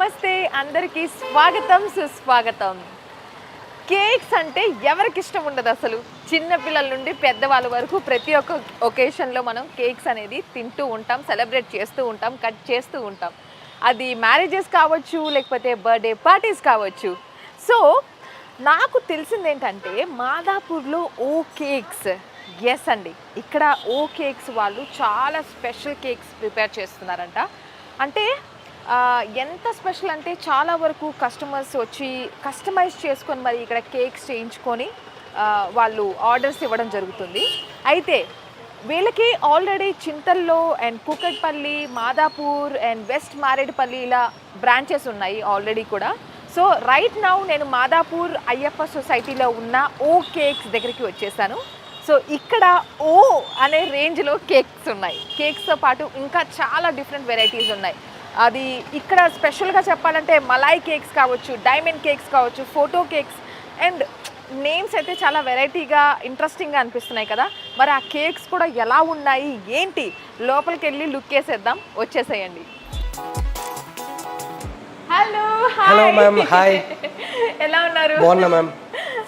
నమస్తే అందరికీ స్వాగతం సుస్వాగతం. కేక్స్ అంటే ఎవరికి ఇష్టం ఉండదు అసలు. చిన్న పిల్లల నుండి పెద్దవాళ్ళ వరకు ప్రతి ఒక్క ఒకేషన్లో మనం కేక్స్ అనేది తింటూ ఉంటాం, సెలబ్రేట్ చేస్తూ ఉంటాం, కట్ చేస్తూ ఉంటాం. అది మ్యారేజెస్ కావచ్చు, లేకపోతే బర్త్డే పార్టీస్ కావచ్చు. సో నాకు తెలిసింది ఏంటంటే మాదాపూర్లో ఓ కేక్స్, ఎస్ అండి, ఇక్కడ ఓ కేక్స్ వాళ్ళు చాలా స్పెషల్ కేక్స్ ప్రిపేర్ చేస్తున్నారంట. అంటే ఎంత స్పెషల్ అంటే చాలా వరకు కస్టమర్స్ వచ్చి కస్టమైజ్ చేసుకొని మరి ఇక్కడ కేక్స్ చేయించుకొని వాళ్ళు ఆర్డర్స్ ఇవ్వడం జరుగుతుంది. అయితే వీళ్ళకి ఆల్రెడీ చింతల్లో and Kukatpally, Madhapur and west Marredpally ఇలా బ్రాంచెస్ ఉన్నాయి ఆల్రెడీ కూడా. సో రైట్ నౌ నేను మాదాపూర్ అయ్యప్ప సొసైటీలో ఉన్న ఓ కేక్స్ దగ్గరికి వచ్చేసాను. సో ఇక్కడ ఓ అనే రేంజ్లో కేక్స్ ఉన్నాయి. కేక్స్తో పాటు ఇంకా చాలా డిఫరెంట్ వెరైటీస్ ఉన్నాయి. అది ఇక్కడ స్పెషల్గా చెప్పాలంటే మలాయ్ కేక్స్ కావచ్చు, డైమండ్ కేక్స్ కావచ్చు, ఫోటో కేక్స్ అండ్ నేమ్స్ అయితే చాలా వెరైటీగా ఇంట్రెస్టింగ్గా అనిపిస్తున్నాయి కదా. మరి ఆ కేక్స్ కూడా ఎలా ఉన్నాయి ఏంటి, లోపలికి వెళ్ళి లుక్ వేసేద్దాం, వచ్చేసేయండి. Hello hello ma'am, hi. ఎలా ఉన్నారు? బాగున్నా మ్యామ్.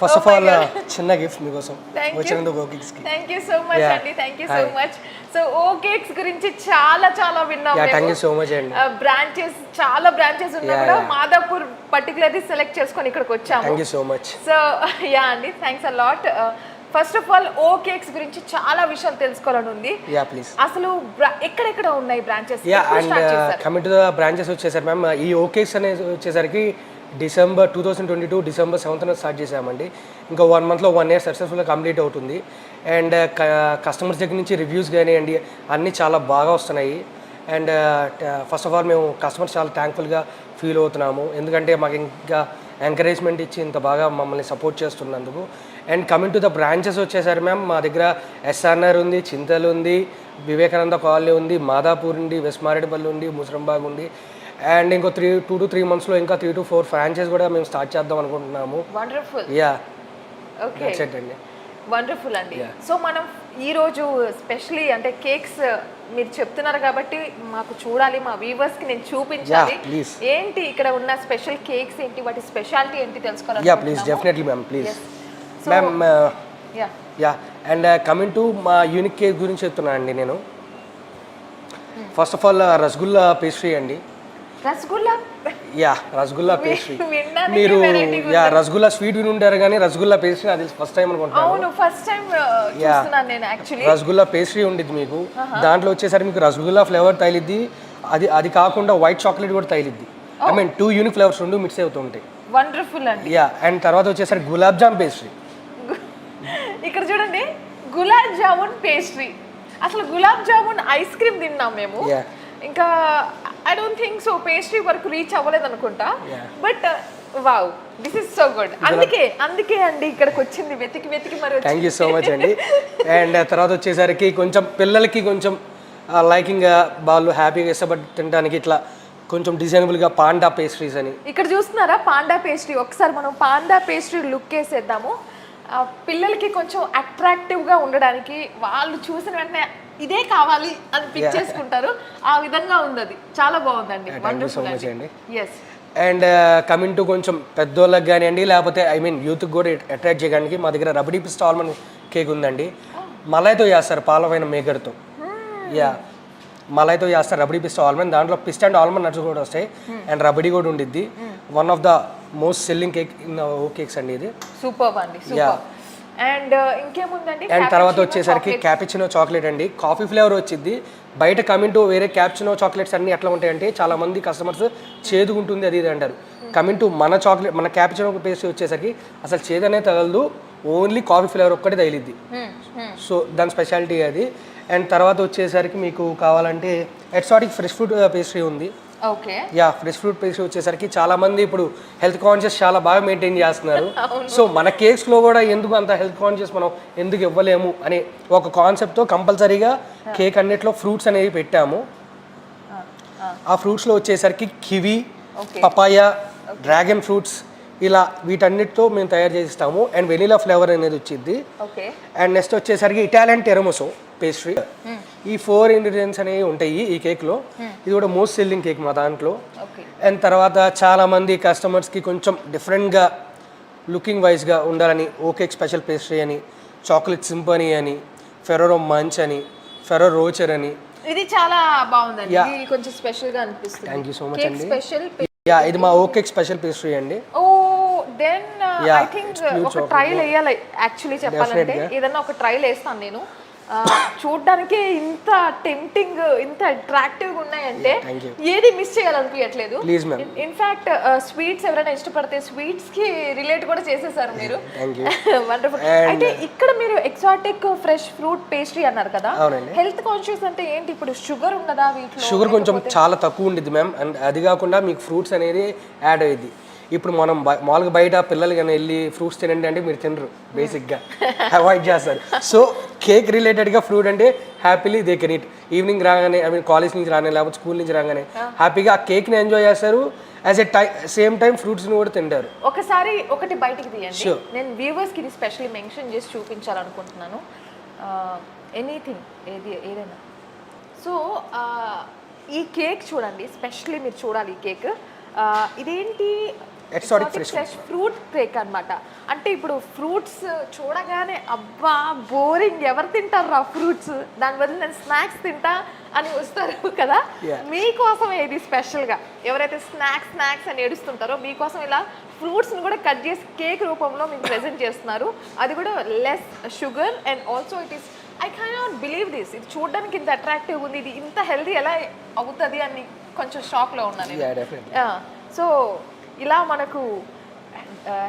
ఫస్ట్ ఆఫ్ ఆల్ చిన్న గిఫ్ట్ మీకోసం వచ్చినందుకు ఓ కేక్స్ కి. థ్యాంక్ యూ సో మచ్ అండి, thank you so much. So O Cakes గురించి చాలా విన్నాము. థ్యాంక్ యూ సో మచ్ అండి. బ్రాంచెస్ చాలా బ్రాంచెస్ ఉన్నా కూడా మాదాపూర్ పర్టికులర్లీ సెలెక్ట్ చేసుకొని ఇక్కడికి వచ్చాము. Thank you so much. So yeah అండి, thanks a lot. First of all O Cakes గురించి చాలా విషయాలు తెలుసుకోవాలని ఉంది. Yeah please. అసలు ఎక్కడెక్కడ ఉన్నాయి branches? Yeah and coming to the branches వచ్చేసరికి మ్యామ్, ఈ ఓ కేక్స్ అనేది వచ్చేసరికి డిసెంబర్ 2022 డిసెంబర్ 7th స్టార్ట్ చేసామండి. ఇంకా 1 monthలో 1 year సక్సెస్ఫుల్గా కంప్లీట్ అవుతుంది. అండ్ కస్టమర్స్ దగ్గర నుంచి రివ్యూస్ కానివ్వండి అన్నీ చాలా బాగా వస్తున్నాయి. అండ్ ఫస్ట్ ఆఫ్ ఆల్ మేము కస్టమర్స్ చాలా థ్యాంక్ఫుల్గా ఫీల్ అవుతున్నాము, ఎందుకంటే మాకు ఇంకా ఎంకరేజ్మెంట్ ఇచ్చి ఇంత బాగా మమ్మల్ని సపోర్ట్ చేస్తున్నందుకు. And coming to the branches వచ్చేసరికి మ్యామ్, మా దగ్గర ఎస్ఆర్ఆర్ ఉంది, చింతలు ఉంది, వివేకానంద కాలనీ ఉంది, మాదాపూర్ ఉంది, వెస్ట్ మారేడుపల్లి ఉంది, ముసరంబాగ్ ఉంది. అండ్ ఇంకో 2 to 3 monthsలో ఇంకా 3 to 4 ఫ్రాంచైజ్ కూడా మేము స్టార్ట్ చేద్దాం అనుకుంటున్నాము. వండర్ఫుల్. యా ఓకే అండి. వండర్ఫుల్ అండి. సో మనం ఈరోజు స్పెషల్లీ అంటే కేక్స్ మీరు చెప్తున్నారు కాబట్టి మాకు చూడాలి, మా వ్యూవర్స్కి నేను చూపించాలి. ఏంటి ఇక్కడ ఉన్న స్పెషల్ కేక్స్ ఏంటి, వాటి స్పెషాలిటీ ఏంటి తెలుసుకోవాలి. Yeah please, definitely ma'am, please ma'am. Yeah and coming to మా యూనిక్ కేక్ గురించి చెప్తున్నాను అండి నేను. First of all rasgulla pastry అండి. రసగుల్లా? Yeah rasgulla pastry. మీరు యా రసగుల్లా స్వీట్ విని ఉంటారు కానీ రసగుల్లా పేస్ట్రీ అది ఫస్ట్ టైం అనుకుంటున్నాను. అవును, ఫస్ట్ టైం చూస్తున్నాను నేను యాక్చువల్లీ. రసగుల్లా పేస్ట్రీ ఉండిద్ది మీకు. దాంట్లో వచ్చేసరికి మీకు రసగుల్లా ఫ్లేవర్ తగిలిద్ది, అది కాకుండా వైట్ చాక్లెట్ కూడా తగిలిద్ది. ఐ మీన్ 2 యూనిక్ ఫ్లేవర్స్ రెండు మిక్స్ అవుతూ ఉంటాయి. వండర్ఫుల్ అండి. యా అండ్ తర్వాత వచ్చేసరికి గులాబ్ జామ్ పేస్ట్రీ. ఇక్కడ చూడండి, గులాబ్ జామున్ పేస్ట్రీ. అసలు గులాబ్ జామున్ ఐస్ క్రీమ్ తిన్నాం మేము, ఇంకా I don't think so pastry వరకు రీచ్ అవ్వలేదు అనుకుంటా. But wow, this is so good. అందుకే అండి ఇక్కడికి వచ్చింది, వెతికి మరి. థ్యాంక్ యూ సో మచ్ అండి. అండ్ తర్వాత వచ్చేసరికి కొంచెం పిల్లలకి కొంచెం లైకింగ్ వాళ్ళు హ్యాపీగా ఇష్టపడి తినడానికి ఇట్లా కొంచెం డిజైనబుల్గా పాండా పేస్ట్రీస్ అని ఇక్కడ చూస్తున్నారా, పాండా పేస్ట్రీ. ఒకసారి మనం పాండా పేస్ట్రీ లుక్ వేసేద్దాము. పిల్లలకి కొంచెం అట్రాక్టివ్గా ఉండడానికి, వాళ్ళు చూసిన వెంటనే ఇదే కావాలి అని పిక్ చేసుకుంటారు, ఆ విధంగా ఉంది. అది చాలా బాగుందండి. ఎస్. అండ్ కమింగ్ టు కొంచెం పెద్దోళ్ళకి కానివ్వండి, లేకపోతే ఐ మీన్ యూత్కి కూడా అట్రాక్ట్ చేయడానికి మా దగ్గర రబడీ పిస్తా ఆల్మండ్ కేక్ ఉందండి. మలైతో చేస్తారు, పాలమైన మేకర్తో. యా మలైతో చేస్తారు రబడీ పిస్తా ఆల్మండ్. దాంట్లో పిస్తా అండ్ ఆల్మండ్ నట్స్ కూడా వస్తాయి అండ్ రబడీ కూడా ఉండిద్ది. One of the most selling cake in ఓ కేక్స్ అండి ఇది. సూపర్ అండి, సూపర్. అండ్ ఇంకేముందండి? అండ్ తర్వాత వచ్చేసరికి క్యాపుచినో చాక్లెట్ అండి, కాఫీ ఫ్లేవర్ వచ్చింది. బయట కమింగ్ టు వేరే క్యాపుచినో చాక్లెట్స్ అన్ని ఎట్లా ఉంటాయంటే చాలా మంది కస్టమర్స్ చేదుగుంటుంది అది ఇది అంటారు. కమింగ్ టు మన చాక్లెట్, మన క్యాపుచినో పేస్ట్ వచ్చేసరికి అసలు చేదనే తగలదు, ఓన్లీ కాఫీ ఫ్లేవర్ ఒక్కటి తగిలిద్ది. సో దాని స్పెషాలిటీ అది. అండ్ తర్వాత వచ్చేసరికి మీకు కావాలంటే ఎక్సాటిక్ ఫ్రెష్ ఫ్రూట్ పేస్ట్రీ ఉంది. Okay. Yeah fresh fruit pastry వచ్చేసరికి చాలా మంది ఇప్పుడు హెల్త్ కాన్షియస్ చాలా బాగా మెయింటైన్ చేస్తున్నారు. సో మన కేక్స్లో కూడా ఎందుకు అంత హెల్త్ కాన్షియస్ మనం ఎందుకు ఇవ్వలేము అనే ఒక కాన్సెప్ట్తో కంపల్సరీగా కేక్ అన్నిట్లో ఫ్రూట్స్ అనేవి పెట్టాము. ఆ ఫ్రూట్స్లో వచ్చేసరికి కివి, పపాయ, డ్రాగన్ ఫ్రూట్స్ ఇలా వీటన్నిటితో మేము తయారు చేస్తాము. అండ్ వెనీలా ఫ్లేవర్ అనేది వచ్చింది. అండ్ నెక్స్ట్ వచ్చేసరికి ఇటాలియన్ టెరమోసో పేస్ట్రీ. ఈ 4 ఇంగ్రీడియంట్స్ అనేవి ఉంటాయి ఈ కేక్లో. ఇది కూడా మోస్ట్ సెల్లింగ్ కేక్ మా దాంట్లో. ఓకే. అండ్ తర్వాత చాలామంది కస్టమర్స్కి కొంచెం డిఫరెంట్గా లుకింగ్ వైజ్గా ఉండాలని ఓకేక్ స్పెషల్ పేస్ట్రీ అని, చాక్లెట్ సింపనీ అని, ఫెరోరో మంచ్ అని, ఫెరో రోచర్ అని. ఇది చాలా బాగుందండి. ఇది కొంచెం స్పెషల్ గా అనిపిస్తుంది. Thank you so much cake అండి. స్పెషల్. యా, ఇది మా ఓకేక్ స్పెషల్ పేస్ట్రీ అండి. ఓ దెన్ ఐ థింక్ ఒక ట్రైల్ వేయాలి యాక్చువల్లీ చెప్పాలంటే. ఏదన్నా ఒక ట్రైల్ వేస్తాను నేను. చూడ్డానికి ఇంత టెంప్టింగ్, ఇంత అట్రాక్టివ్ గా ఉన్నాయంటే ఏది మిస్ చేయాలనిపించట్లేదు. Please ma'am. ఇన్ఫాక్ట్ స్వీట్స్ ఎవరైనా ఇష్టపడితే స్వీట్స్ కి రిలేట్ కూడా చేసేసారు మీరు. వండర్ఫుల్. అయితే ఇక్కడ మీరు ఎక్సాటిక్ ఫ్రెష్ ఫ్రూట్ పేస్ట్రీ అన్నారు కదా, హెల్త్ కాన్షియస్ అంటే ఏంటి? ఇప్పుడు షుగర్ ఉండదా వీటిలో? షుగర్ కొంచెం చాలా తక్కువ ఉండిద్ది మ్యామ్. అండ్ అది కాకుండా మీకు ఫ్రూట్స్ అనేది యాడ్ అయ్యింది. ఇప్పుడు మనం మామూలుగా బయట పిల్లలు కానీ వెళ్ళి ఫ్రూట్స్ తినండి అంటే మీరు తినరు, బేసిక్గా అవాయిడ్ చేస్తారు. సో కేక్ రిలేటెడ్గా ఫ్రూట్ అంటే happily they can eat. Evening రాగానే, ఐ మీన్ కాలేజ్ నుంచి రాగానే లేకపోతే స్కూల్ నుంచి రాగానే హ్యాపీగా ఆ కేక్ని ఎంజాయ్ చేస్తారు. యాజ్ ఎ సేమ్ టైం ఫ్రూట్స్ని కూడా తింటారు. ఒకసారి ఒకటి బయటికి తీయండి. నేను వ్యూవర్స్కి ఇది స్పెషల్లీ మెన్షన్ చేసి చూపించాలనుకుంటున్నాను. ఎనీథింగ్ ఏదైనా. సో ఈ కేక్ చూడండి, స్పెషల్లీ మీరు చూడాలి ఈ కేక్. ఇదేంటి? ఫ్రెష్ ఫ్రూట్ కేక్ అన్నమాట. అంటే ఇప్పుడు ఫ్రూట్స్ చూడగానే అబ్బా బోరింగ్, ఎవరు తింటారు ఆ ఫ్రూట్స్, దాని బదులు నేను స్నాక్స్ తింటా అని వస్తారు కదా. మీకోసం ఇది స్పెషల్గా ఎవరైతే స్నాక్స్ అని ఏడుస్తుంటారో మీకోసం ఇలా ఫ్రూట్స్ని కూడా కట్ చేసి కేక్ రూపంలో మీకు ప్రెజెంట్ చేస్తున్నారు. అది కూడా less sugar and also it is, I cannot believe this. ఇది చూడడానికి ఇంత అట్రాక్టివ్గా ఉంది, ఇది ఇంత హెల్దీ ఎలా అవుతుంది అని కొంచెం షాక్లో ఉన్నాను. సో ఇలా మనకు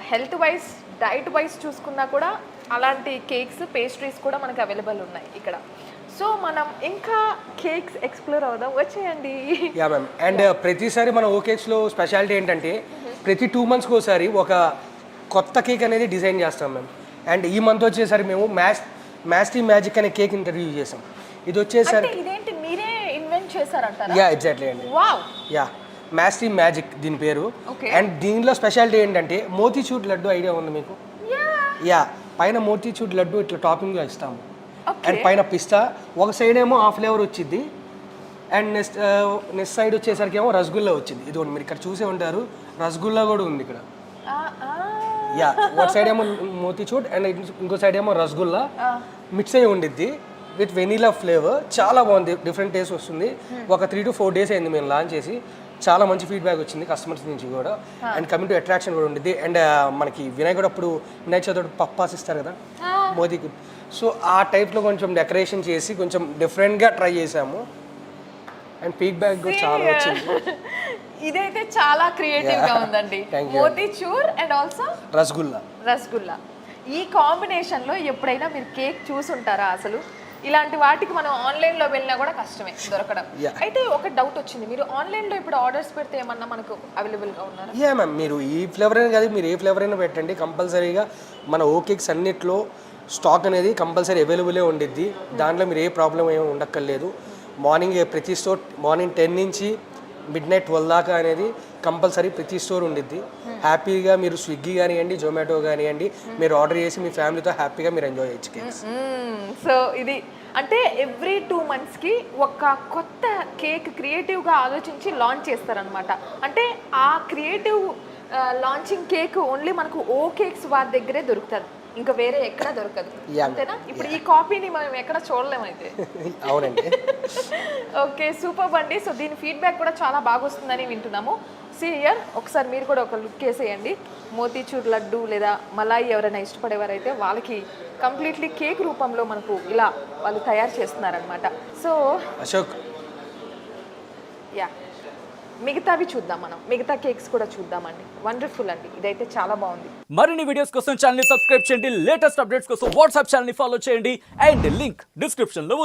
హెల్త్ వైజ్, డైట్ వైజ్ చూసుకున్నా కూడా అలాంటి కేక్స్, పేస్ట్రీస్ కూడా మనకు అవైలబుల్ ఉన్నాయి ఇక్కడ. సో మనం ఇంకా కేక్స్ ఎక్స్ప్లోర్ అవుదాం, వచ్చేయండి. Yeah ma'am. అండ్ ప్రతిసారి మన ఓకేక్స్లో స్పెషాలిటీ ఏంటంటే ప్రతి 2 monthsకి ఒకసారి ఒక కొత్త కేక్ అనేది డిజైన్ చేస్తాం మ్యామ్. అండ్ ఈ మంత్ వచ్చేసరికి మేము మ్యాస్టీ మ్యాజిక్ అనే కేక్ ఇంటర్వ్యూ చేసాం. ఇది వచ్చేసరికి ఇదేంటి మీరే ఇన్వెంట్ చేశారంటారా? యా, ఎగ్జాక్ట్లీ అండి. వావ్. యా, మ్యాస్టీ మ్యాజిక్ దీని పేరు. అండ్ దీనిలో స్పెషాలిటీ ఏంటంటే మోతీచూర్ లడ్డు ఐడియా ఉంది మీకు? యా, పైన మోతీచూర్ లడ్డు ఇట్లా టాపింగ్లో ఇస్తాము. అండ్ పైన పిస్తా, ఒక సైడ్ ఏమో ఆ ఫ్లేవర్ వచ్చింది. అండ్ నెక్స్ట్ సైడ్ వచ్చేసరికి ఏమో రసగుల్లా వచ్చింది. ఇది మీరు ఇక్కడ చూసే ఉంటారు, రసగుల్లా కూడా ఉంది ఇక్కడ. యా, ఒక సైడ్ ఏమో మోతీచూర్ అండ్ ఇంకో సైడ్ ఏమో రసగుల్లా మిక్స్ అయ్యి ఉండిద్ది విత్ వెనీలా ఫ్లేవర్. చాలా బాగుంది, డిఫరెంట్ టేస్ట్ వస్తుంది. ఒక 3 to 4 days అయింది మేము లాంచ్ చేసి. చాలా మంచి ఫీడ్బ్యాక్ వచ్చింది కస్టమర్స్ నుంచి కూడా. అండ్ కమింగ్ టు అట్రాక్షన్ కూడా ఉండిద్ది. అండ్ మనకి వినాయకుడు అప్పుడు వినాయక చవితి పప్పాస్ ఇస్తారు కదా మోదీకి, సో ఆ టైప్లో కొంచెం డెకరేషన్ చేసి కొంచెం డిఫరెంట్గా ట్రై చేసాము. అండ్ ఫీడ్బ్యాక్ కూడా చాలా వచ్చింది. ఇదైతే చాలా క్రియేటివ్ గా ఉందండి. Motichoor and also rasgulla. ఈ కాంబినేషన్ లో ఎప్పుడైనా మీరు కేక్ చూసుంటారా? అసలు ఇలాంటి వాటికి మనం ఆన్లైన్ లో వెళ్ళినా కూడా కష్టమే దొరకడం. అయితే ఒక డౌట్ వచ్చింది, మీరు ఆన్లైన్ లో ఇప్పుడు ఆర్డర్స్ పెడితే ఏమన్నా మనకు అవైలబుల్ గా ఉన్నారా? యా మ్యామ్, మీరు ఈ ఫ్లేవర్ అయినా కాదు, మీరు ఏ ఫ్లేవర్ అయినా పెట్టండి, కంపల్సరీగా మన ఓకేక్స్ అన్నిట్లో స్టాక్ అనేది కంపల్సరీ అవైలబులే ఉండిద్ది. దాంట్లో మీరు ఏ ప్రాబ్లం ఏమి ఉండక్కర్లేదు. మార్నింగ్ ప్రతి స్టోర్ మార్నింగ్ 10 నుంచి midnight 12 దాకా అనేది కంపల్సరీ ప్రతి స్టోర్ ఉండిద్ది. హ్యాపీగా మీరు స్విగ్గీ కానివ్వండి, జొమాటో కానివ్వండి, మీరు ఆర్డర్ చేసి మీ ఫ్యామిలీతో హ్యాపీగా మీరు ఎంజాయ్ చేయొచ్చు కేక్స్. సో ఇది అంటే ఎవ్రీ 2 monthsకి ఒక కొత్త కేక్ క్రియేటివ్గా ఆలోచించి లాంచ్ చేస్తారనమాట. అంటే ఆ క్రియేటివ్ లాంచింగ్ కేక్ ఓన్లీ మనకు ఓ కేక్స్ వారి దగ్గరే దొరుకుతుంది, ఇంకా వేరే ఎక్కడ దొరకదు, అంతేనా? ఇప్పుడు ఈ కాపీని మనం ఎక్కడ చూడలేము అయితే. అవునండి. ఓకే, సూపర్ అండి. సో దీని ఫీడ్బ్యాక్ కూడా చాలా బాగా వస్తుందని వింటున్నాము. హియర్ ఒకసారి మీరు కూడా ఒక లుక్ వేసేయండి. మోతీచూర్ లడ్డు లేదా మలాయి ఎవరైనా ఇష్టపడేవారైతే వాళ్ళకి కంప్లీట్లీ కేక్ రూపంలో మనకు ఇలా వాళ్ళు తయారు చేస్తున్నారనమాట. సో అశోక్, యా, మిగతావి చూద్దాం, మనం మిగతా కేక్స్ కూడా చూద్దామండి. వండర్ఫుల్ అండి, ఇదైతే చాలా బాగుంది. మరిన్ని వీడియోస్ కోసం ఛానల్ ని సబ్స్క్రైబ్ చేయండి, లేటెస్ట్ అప్డేట్స్ కోసం వాట్సాప్ ఛానల్ ని ఫాలో చేయండి, అండ్ లింక్ డిస్క్రిప్షన్ లో ఉంది.